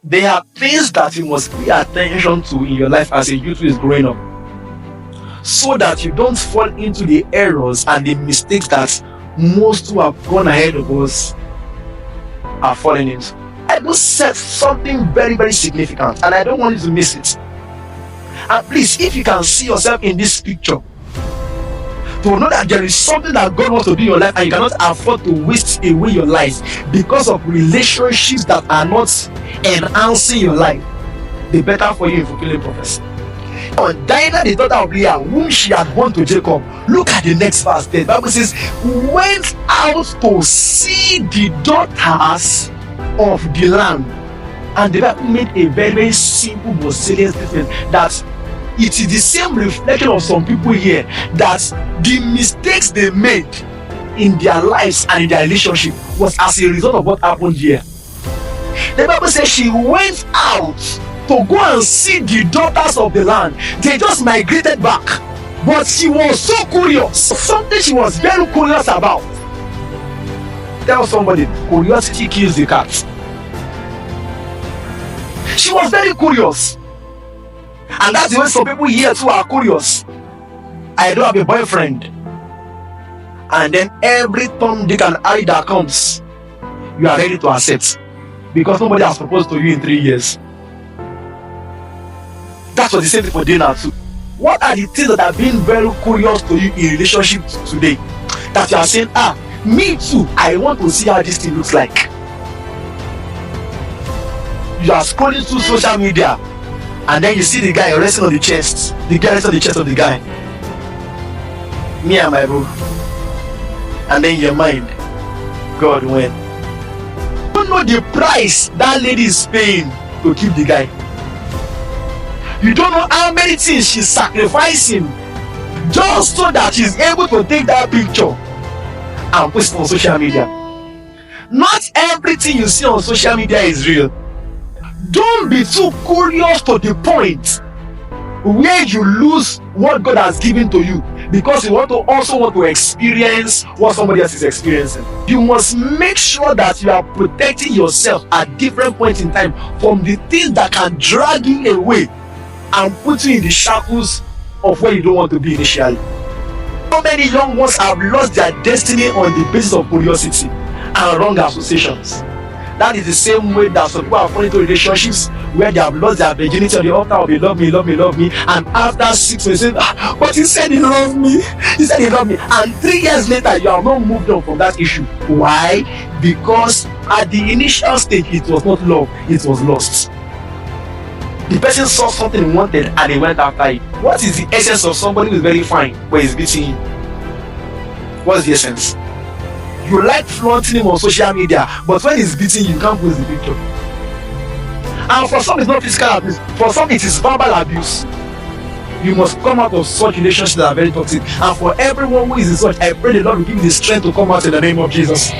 There are things that you must pay attention to in your life as a youth who is growing up, so that you don't fall into the errors and the mistakes that most who have gone ahead of us are falling into. I will set something very, very significant, and I don't want you to miss it. And please, if you can see yourself in this picture, to know that there is something that God wants to do in your life, and you cannot afford to waste away your life because of relationships that are not enhancing your life, the better for you in fulfilling prophecy. On Dinah, the daughter of Leah, whom she had born to Jacob, look at the next verse there. The Bible says, went out to see the daughters of the land. And the Bible made a very, very simple but salient statement that it is the same reflection of some people here, that the mistakes they made in their lives and in their relationship was as a result of what happened here. The Bible says she went out to go and see the daughters of the land. They just migrated back, but she was so curious, something she was very curious about. Tell somebody, curiosity kills the cat. She was very curious, and that's the way some people here too are curious. I don't have a boyfriend, and then every Tom, Dick and Harry that comes, you are ready to accept because nobody has proposed to you in 3 years. That was the same thing for dinner too. What are the things that have been very curious to you in relationship today, that you are saying, me too, I want to see how this thing looks like? You are scrolling through social media, and then you see the guy resting on the chest, the guy resting on the chest of the guy, me and my bro, and then your mind, God, when you don't know the price that lady is paying to keep the guy. You don't know how many things she's sacrificing just so that she's able to take that picture and post it on social media. Not everything you see on social media is real. Don't be too curious to the point where you lose what God has given to you because you want to experience what somebody else is experiencing. You must make sure that you are protecting yourself at different points in time from the things that can drag you away and put you in the shackles of where you don't want to be initially. So many young ones have lost their destiny on the basis of curiosity and wrong associations. That is the same way that some people are falling into relationships where they have lost their virginity on the altar of love me, love me, love me, and after 6 months, they say, but he said he loved me, he said he loved me, and 3 years later, you have not moved on from that issue. Why? Because at the initial stage, it was not love, it was lust. The person saw something he wanted and he went after it. What is the essence of somebody who is very fine but is beating you? What's the essence? You like flaunting him on social media, but when he's beating you, you can't post the picture. And for some, it's not physical abuse. For some, it is verbal abuse. You must come out of such relationships that are very toxic. And for everyone who is in such, I pray the Lord will give you the strength to come out in the name of Jesus.